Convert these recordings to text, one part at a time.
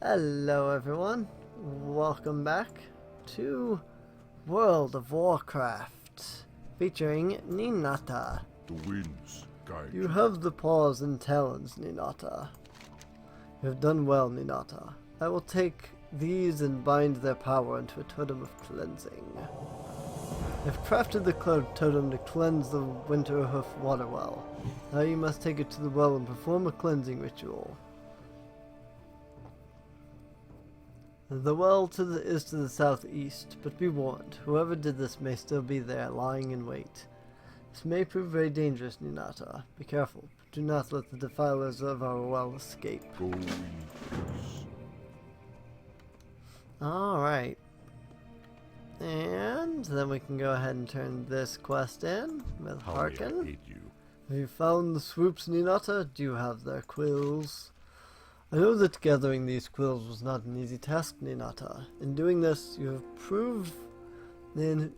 Hello everyone, welcome back to World of Warcraft, featuring Ninata. The winds guide You have the paws and talons, Ninata. You have done well, Ninata. I will take these and bind their power into a totem of cleansing. I've crafted the cloud totem to cleanse the Winterhoof water well. Now you must take it to the well and perform a cleansing ritual. The well is to the southeast, but be warned, whoever did this may still be there, lying in wait. This may prove very dangerous, Ninata. Be careful, but do not let the defilers of our well escape. go in peace. Alright. And then we can go ahead and turn this quest in with How may I Harkin. aid you? Have you found the swoops, Ninata? Do you have their quills? I know that gathering these quills was not an easy task, Ninata. In doing this, you prove that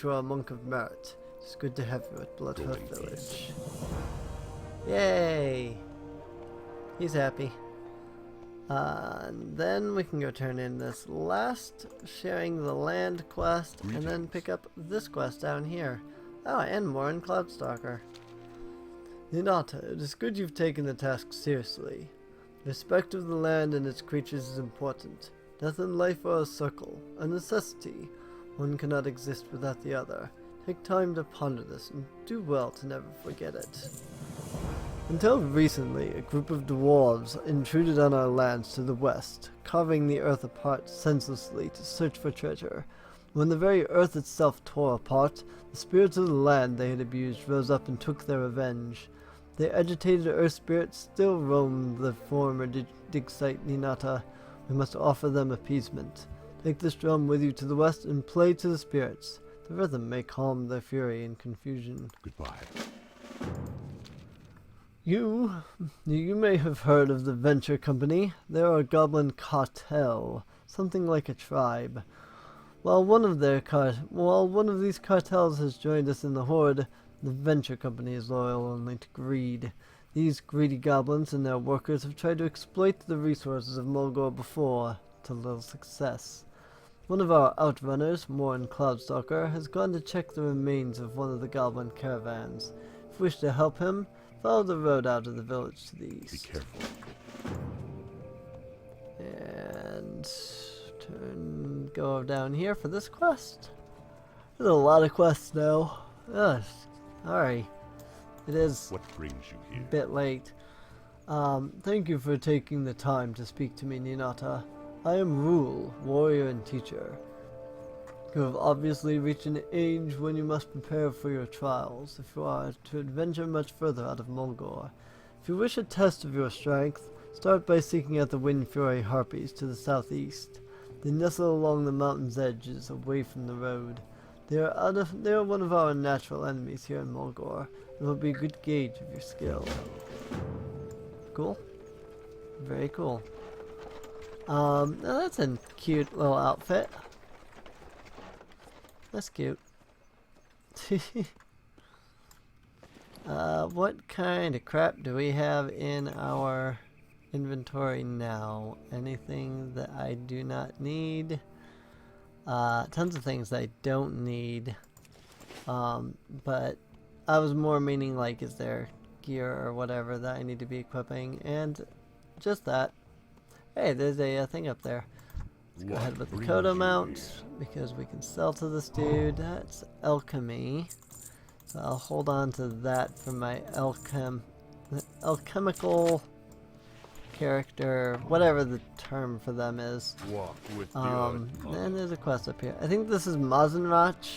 you are a monk of merit. It's good to have you at Bloodhoof Village. Yay! He's happy. And then we can go turn in this last sharing the land quest, and then pick up this quest down here. Oh, and more in Cloudstalker. Ninata, it is good you've taken the task seriously. Respect of the land and its creatures is important. Death and life are a circle, a necessity. One cannot exist without the other. Take time to ponder this, and do well to never forget it. Until recently, a group of dwarves intruded on our lands to the west, carving the earth apart senselessly to search for treasure. When the very earth itself tore apart, the spirits of the land they had abused rose up and took their revenge. The agitated earth spirits still roam the former dig site, Ninata. We must offer them appeasement. Take this drum with you to the west and play to the spirits. The rhythm may calm their fury and confusion. Goodbye. You may have heard of the Venture Company. They are a goblin cartel, something like a tribe. While one of these cartels has joined us in the Horde, the Venture Company is loyal only to greed. These greedy goblins and their workers have tried to exploit the resources of Mulgore before, to little success. One of our outrunners, Morin Cloudstalker, has gone to check the remains of one of the goblin caravans. If you wish to help him, follow the road out of the village to the east. Be careful. And go down here for this quest. There's a lot of quests now. Ugh, sorry. It is What brings you a here? bit late. Thank you for taking the time to speak to me, Ninata. I am Rule, warrior and teacher. You have obviously reached an age when you must prepare for your trials if you are to adventure much further out of Mulgore. If you wish a test of your strength, start by seeking out the Wind Fury Harpies to the southeast. They nestle along the mountain's edges, away from the road. They are one of our natural enemies here in Mulgore, and will be a good gauge of your skill. Cool. Very cool. Now that's a cute little outfit. That's cute. What kind of crap do we have in our inventory now? Anything that I do not need? Tons of things that I don't need. But I was more meaning like, is there gear or whatever that I need to be equipping? And just that. Hey, there's a thing up there. Let's go ahead with the Kodo mount, because we can sell to this dude. That's alchemy. So I'll hold on to that for my alchemical character, whatever the term for them is. Walk with And there's a quest up here. I think this is Mazenrach.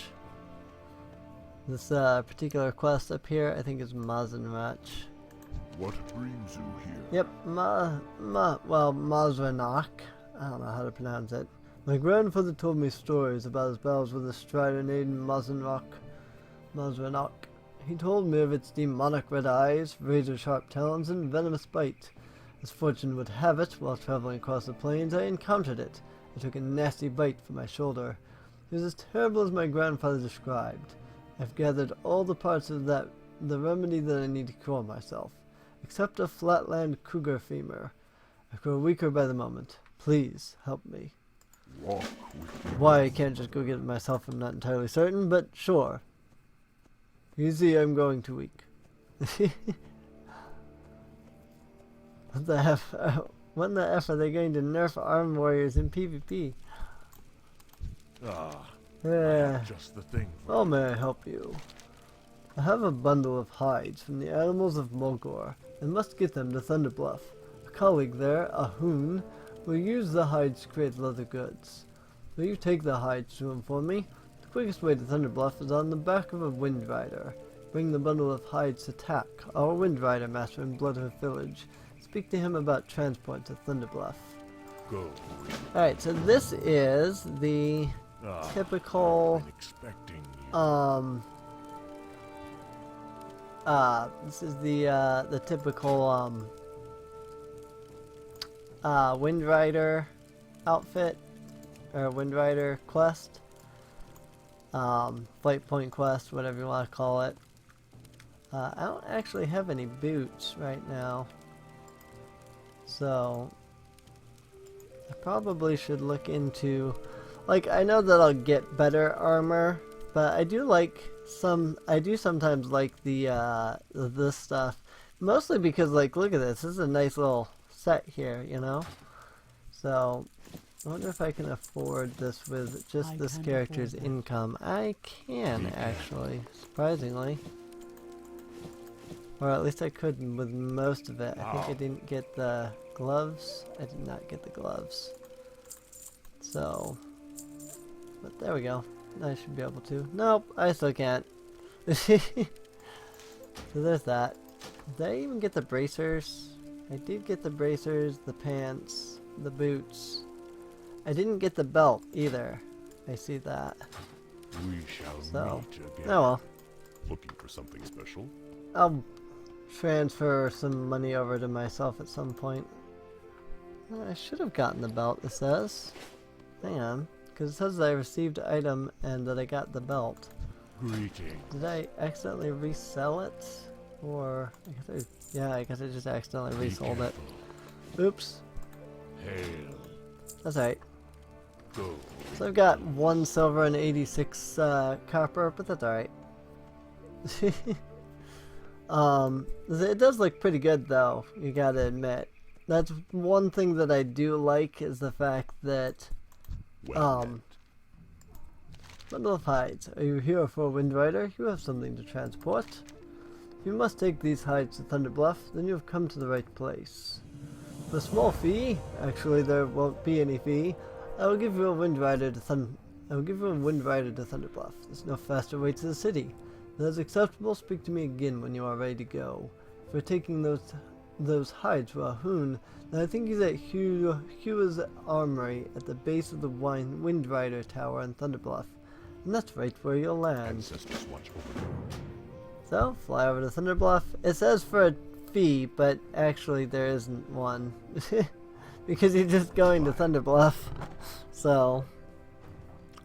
This particular quest up here, I think is Mazenrach. What brings you here? Yep, Mazranach. I don't know how to pronounce it. My grandfather told me stories about his battles with a strider named Mazranach. He told me of its demonic red eyes, razor-sharp talons, and venomous bite. As fortune would have it, while traveling across the plains, I encountered it. I took a nasty bite from my shoulder. It was as terrible as my grandfather described. I've gathered all the parts of the remedy that I need to cure myself, except a flatland cougar femur. I grow weaker by the moment. Please help me. Walk with me. Why I can't just go get it myself, I'm not entirely certain, but sure. You see, I'm growing too weak. What the F? What in the F are they going to nerf arm warriors in PvP? Ah, I Yeah. have just the thing for Oh, may I help you? I have a bundle of hides from the animals of Mulgore, and must get them to Thunderbluff. A colleague there, a Hoon, will use the hides to create leather goods. Will you take the hides to him for me? The quickest way to Thunderbluff is on the back of a Wind Rider. Bring the bundle of hides to Tak, our Wind Rider master in Bloodhoof Village. Speak to him about transport to Thunderbluff. Go. Alright, so this is the typical I've been expecting you. This is the typical Wind Rider outfit, or Wind Rider quest, flight point quest, whatever you want to call it. I don't actually have any boots right now, so I probably should look into, like, I know that I'll get better armor, but I do sometimes like the this stuff, mostly because, like, look at this. This is a nice little set here, you know. So I wonder if I can afford this with just this character's income. I can, actually, surprisingly, or at least I could with most of it. I think I didn't get the gloves. I did not get the gloves. So, but there we go. I should be able to. Nope, I still can't. So there's that. Did I even get the bracers? I did get the bracers, the pants, the boots. I didn't get the belt either. I see that. We shall meet again. Oh well. Looking for something special? I'll transfer some money over to myself at some point. I should have gotten the belt, it says. Hang on. Because it says that I received item and that I got the belt. Greetings. Did I accidentally resell it? Or, I guess I just accidentally resold it. Oops. Hail. That's alright. Go. So I've got 1 silver and 86 copper, but that's alright. It does look pretty good though, you gotta admit. That's one thing that I do like, is the fact that bundle of hides. Are you here for a Wind Rider? You have something to transport. If you must take these hides to Thunderbluff, then you have come to the right place. For a small fee, actually there won't be any fee, I will give you a Wind Rider to Thunderbluff. There's no faster way to the city. If that is acceptable, speak to me again when you are ready to go. If we're taking those hides for a Hoon, then I think he's at Hua's armory at the base of the Wind Rider Tower in Thunderbluff. And that's right where you'll land. Ancestors watch over you. So, fly over to Thunderbluff. It says for a fee, but actually there isn't one. Because you're just going to Thunderbluff. So,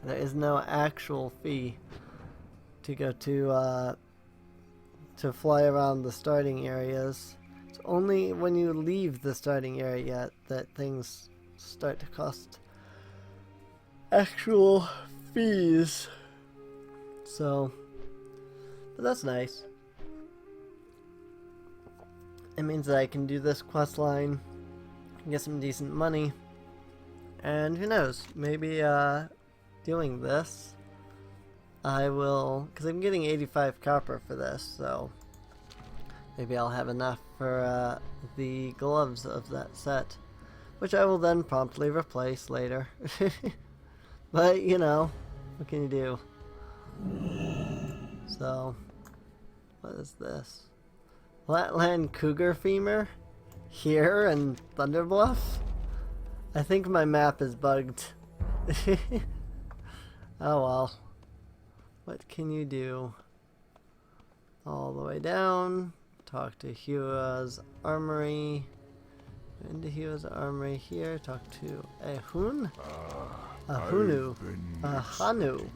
there is no actual fee to go to fly around the starting areas. It's only when you leave the starting area that things start to cost actual fees. So, but that's nice. It means that I can do this quest line, get some decent money, and who knows, maybe doing this I will, because I'm getting 85 copper for this, so maybe I'll have enough for the gloves of that set, which I will then promptly replace later. But, you know, what can you do? So, what is this? Flatland Cougar Femur? Here in Thunderbluff? I think my map is bugged. Oh well. What can you do? All the way down. Talk to Hua's armory. Into Hua's armory here. Talk to a Hoon? A Hunu. A Hanu.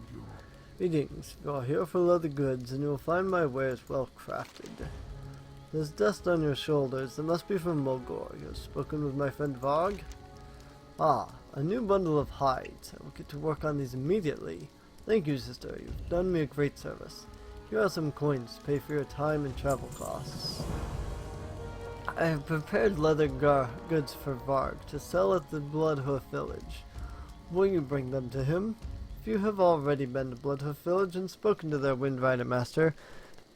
Greetings. You are here for leather goods, and you will find my wares well crafted. There's dust on your shoulders. It must be from Mulgore. You have spoken with my friend Varg? Ah, a new bundle of hides. I will get to work on these immediately. Thank you, sister. You've done me a great service. Here are some coins to pay for your time and travel costs. I have prepared leather goods for Varg to sell at the Bloodhoof village. Will you bring them to him? If you have already been to Bloodhoof village and spoken to their Windrider master,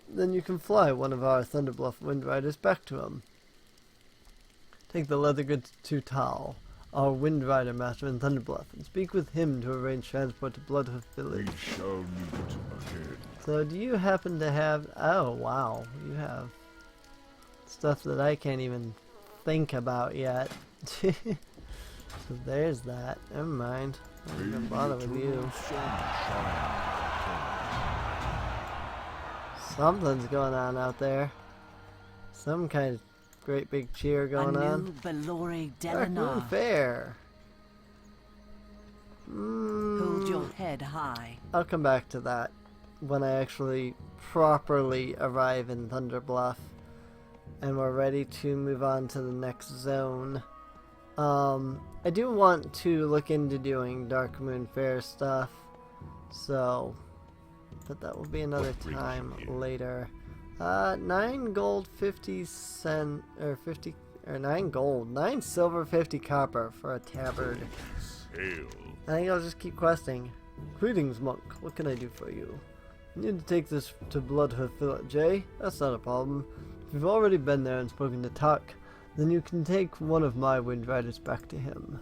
then you can fly one of our Thunderbluff Windriders back to him. Take the leather goods to Tal, our Windrider master in Thunderbluff, and speak with him to arrange transport to Bloodhoof village. We shall meet again. So do you happen to have... Oh, wow. You have stuff that I can't even think about yet. So there's that. Never mind. I'm not gonna bother with you. Something's going on out there. Some kind of great big cheer going on. Dark Moon Fair. Hold your head high. I'll come back to that when I actually properly arrive in Thunderbluff and we're ready to move on to the next zone. I do want to look into doing Dark Moon Fair stuff, so, but that will be another time later. 9 gold 50 cent, or 50, or 9 gold, 9 silver 50 copper for a tabard. Hail. I think I'll just keep questing. Greetings, monk. What can I do for you? You need to take this to Bloodhoof village, eh? That's not a problem. If you've already been there and spoken to Tuck, then you can take one of my Windriders back to him.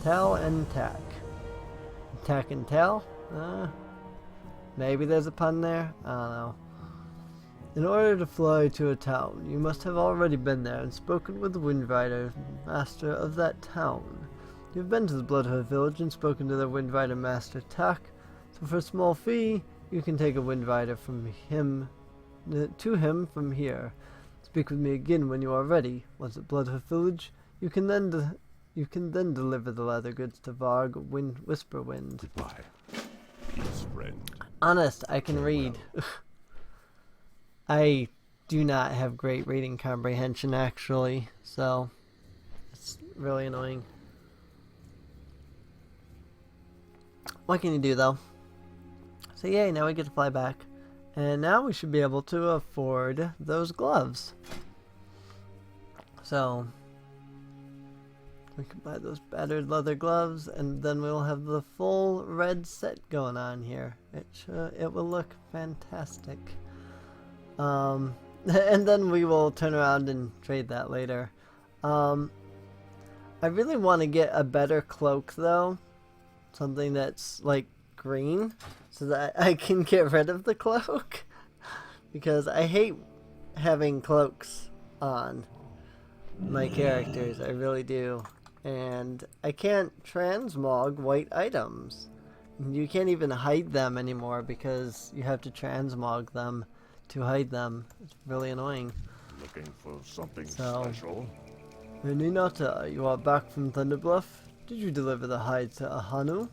Tal and Tack. Tack and Tal? Maybe there's a pun there? I don't know. In order to fly to a town, you must have already been there and spoken with the Windrider master of that town. You've been to the Bloodhoof village and spoken to their Windrider master Tack, so for a small fee, you can take a Windrider from him to him from here. Speak with me again when you are ready. Once at Bloodhoof village, you can then deliver the leather goods to Varg Whisperwind. Goodbye, peace, friend. Honest, I can read. I do not have great reading comprehension, actually, so it's really annoying. What can you do, though? So yay, now we get to fly back. And now we should be able to afford those gloves. So we can buy those battered leather gloves, and then we'll have the full red set going on here. It will look fantastic. And then we will turn around and trade that later. I really want to get a better cloak, though. Something that's like green, so that I can get rid of the cloak. Because I hate having cloaks on my characters, I really do. And I can't transmog white items. You can't even hide them anymore because you have to transmog them to hide them. It's really annoying. Looking for something special? Ninata, you are back from Thunderbluff. Did you deliver the hides to Ahanu?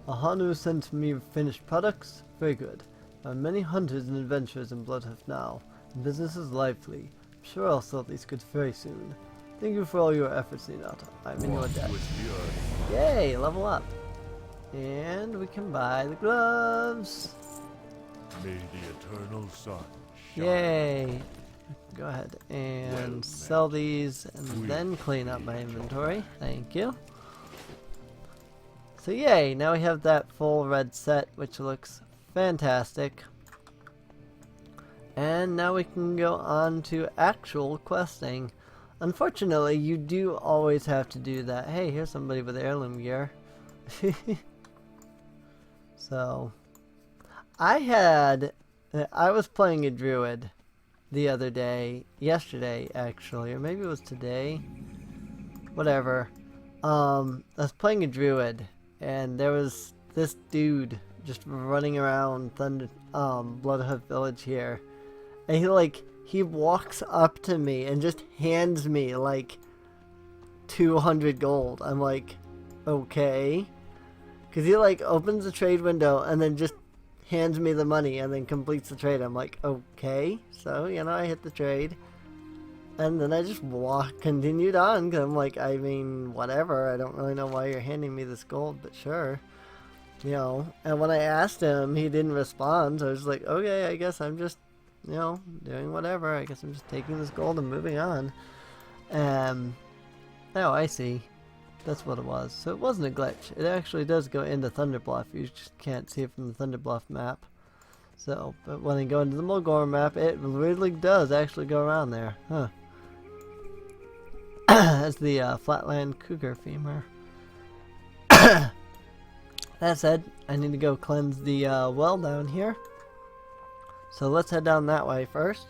Ahanu sent me finished products? Very good. There are many hunters and adventurers in Bloodhoof now, and business is lively. I'm sure I'll sell these goods very soon. Thank you for all your efforts, Ninata. I'm in your debt. Yay, level up. And we can buy the gloves. May the eternal sun shine. Yay. Go ahead and sell these and then clean up my inventory. Thank you. So yay, now we have that full red set, which looks fantastic. And now we can go on to actual questing. Unfortunately, you do always have to do that. Hey, here's somebody with heirloom gear. So, I was playing a druid the other day, yesterday actually, or maybe it was today, whatever. I was playing a druid, and there was this dude just running around Bloodhoof village here, and he walks up to me and just hands me like 200 gold. I'm like, okay, because he like opens the trade window and then just hands me the money and then completes the trade. I'm like, okay. So, you know, I hit the trade. And then I just continued on, because I'm like, I mean, whatever. I don't really know why you're handing me this gold, but sure. You know, and when I asked him, he didn't respond. So I was like, okay, I guess I'm just, you know, doing whatever. I guess I'm just taking this gold and moving on. Oh, I see. That's what it was. So it wasn't a glitch. It actually does go into Thunderbluff. You just can't see it from the Thunderbluff map. So, but when I go into the Mulgore map, it really does actually go around there. Huh. That's the Flatland Cougar femur. That said, I need to go cleanse the well down here. So let's head down that way first.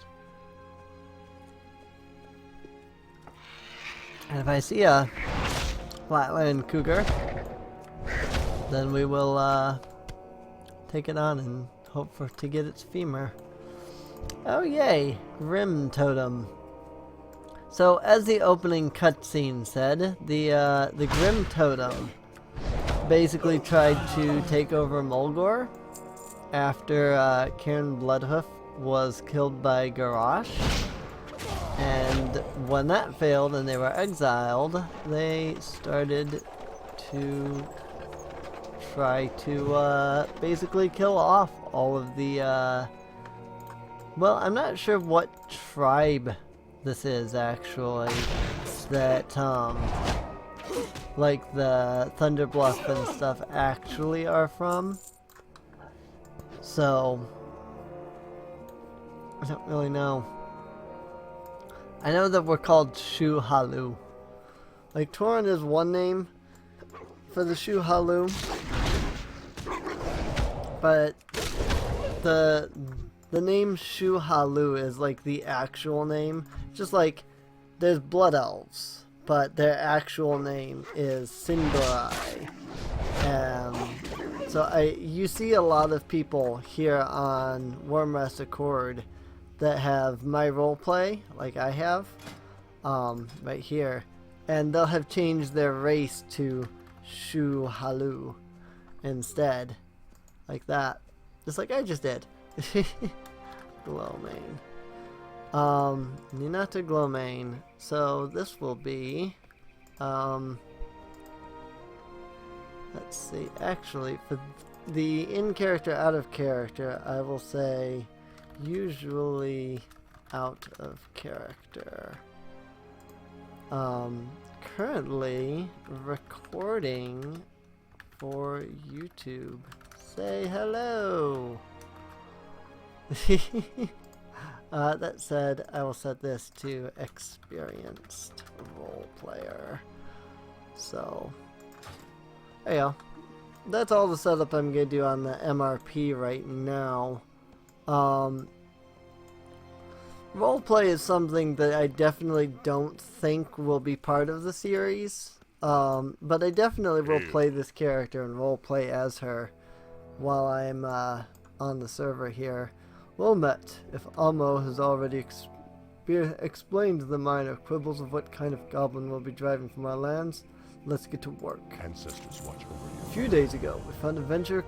And if I see a Flatland Cougar, then we will take it on and hope to get its femur. Oh yay! Rim Totem. So as the opening cutscene said, the Grim Totem basically tried to take over Mulgore after Cairn Bloodhoof was killed by Garrosh. And when that failed and they were exiled, they started to try to basically kill off all of the well, I'm not sure what tribe this is actually that like the Thunderbluff and stuff actually are from. So I don't really know. I know that we're called Shu Halu. Like, Tauren is one name for the Shu Halu, but the name Shu Halu is like the actual name. Just like there's Blood Elves, but their actual name is Sindorai. So you see a lot of people here on Wyrmrest Accord that have my roleplay, like I have, right here, and they'll have changed their race to Shu Halu instead, like that, just like I just did. Glowmane, Ninata Glowmane. So this will be, let's see. Actually, for the in character, out of character, I will say usually out of character. Currently recording for YouTube. Say hello. That said, I will set this to experienced role player. So there you go. That's all the setup I'm gonna do on the MRP right now. Roleplay is something that I definitely don't think will be part of the series, but I definitely will play this character and roleplay as her while I'm on the server here. Well met. If Amo has already explained the minor quibbles of what kind of goblin will be driving from our lands, let's get to work. Ancestors watch over you. A few days ago, we found a venture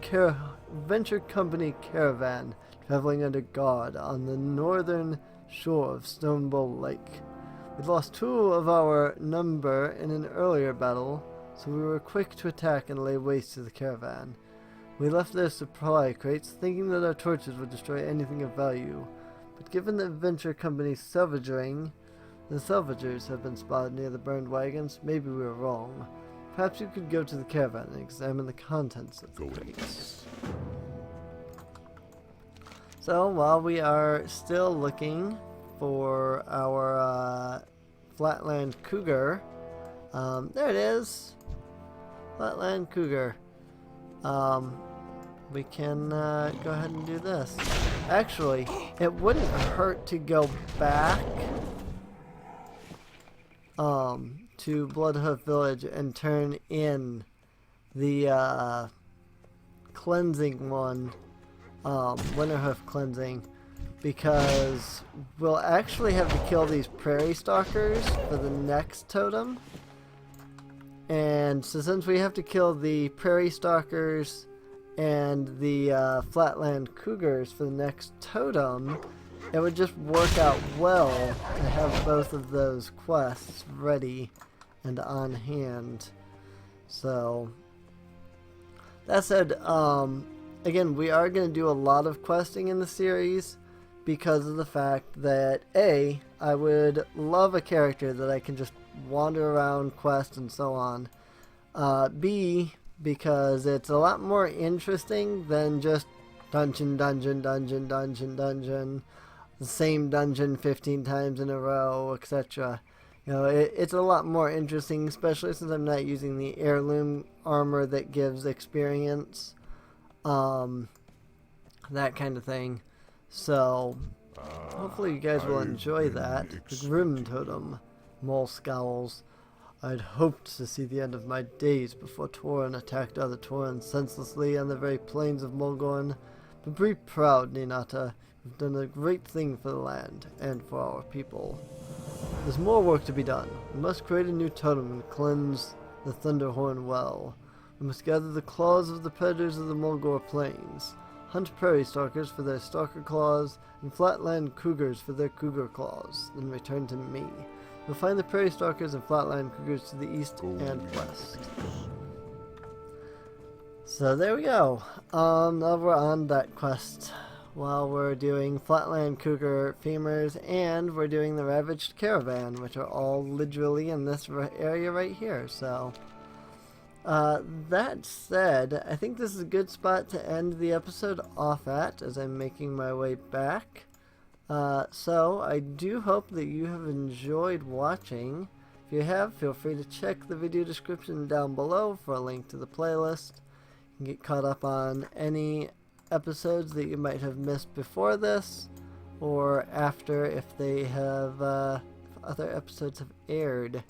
company caravan traveling under guard on the northern shore of Stonebowl Lake. We lost 2 of our number in an earlier battle, so we were quick to attack and lay waste to the caravan. We left their supply crates, thinking that our torches would destroy anything of value, but given the venture company's salvaging, the salvagers have been spotted near the burned wagons. Maybe we were wrong. Perhaps you could go to the caravan and examine the contents of the crates. So while we are still looking for our Flatland Cougar, there it is, Flatland Cougar. We can go ahead and do this. Actually, it wouldn't hurt to go back to Bloodhoof Village and turn in the cleansing one, Winterhoof cleansing, because we'll actually have to kill these prairie stalkers for the next totem. And so since we have to kill the prairie stalkers and the Flatland Cougars for the next totem, it would just work out well to have both of those quests ready and on hand. So, that said, again, we are going to do a lot of questing in the series because of the fact that A, I would love a character that I can just wander around, quest, and so on. B, because it's a lot more interesting than just dungeon, the same dungeon 15 times in a row, etc. You know, it's a lot more interesting, especially since I'm not using the heirloom armor that gives experience, that kind of thing. So, hopefully you guys will enjoy that. The Grim Totem, Mole Scowls. I'd hoped to see the end of my days before Tauren attacked other Taurens senselessly on the very plains of Mulgorn. But be proud, Ninata. You've done a great thing for the land and for our people. There's more work to be done. We must create a new totem and cleanse the Thunderhorn well. We must gather the claws of the predators of the Mulgor plains, hunt prairie stalkers for their stalker claws, and flatland cougars for their cougar claws, then return to me. We'll find the prairie stalkers and flatland cougars to the east and west. So there we go. Now we're on that quest. While we're doing Flatland Cougar Femurs, and we're doing the Ravaged Caravan, which are all literally in this area right here. So, that said, I think this is a good spot to end the episode off at, as I'm making my way back. So, I do hope that you have enjoyed watching. If you have, feel free to check the video description down below for a link to the playlist. You can get caught up on any episodes that you might have missed before this or after, if they have if other episodes have aired.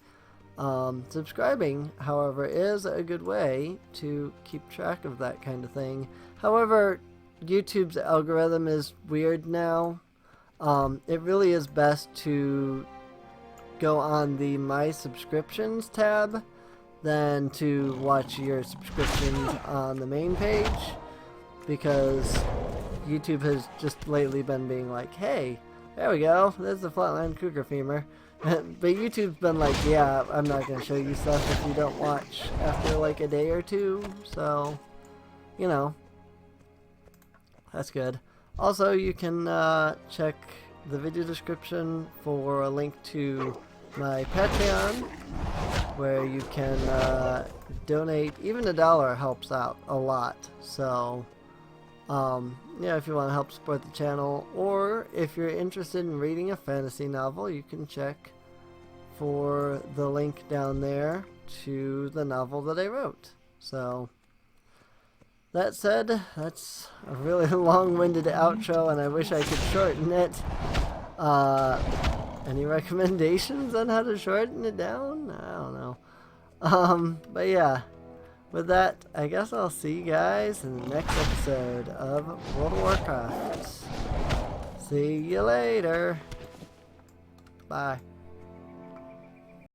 Subscribing, however, is a good way to keep track of that kind of thing. However, YouTube's algorithm is weird now. It really is best to go on the My Subscriptions tab than to watch your subscriptions on the main page, because YouTube has just lately been being like, hey, there we go, there's the Flatland Cougar Femur. But YouTube's been like, yeah, I'm not going to show you stuff if you don't watch after like a day or two. So, you know, that's good. Also, you can check the video description for a link to my Patreon, where you can donate. Even $1 helps out a lot. So, yeah, if you want to help support the channel, or if you're interested in reading a fantasy novel, you can check for the link down there to the novel that I wrote. So, that said, that's a really long-winded outro, and I wish I could shorten it. Any recommendations on how to shorten it down? I don't know. But yeah. With that, I guess I'll see you guys in the next episode of World of Warcraft. See you later. Bye.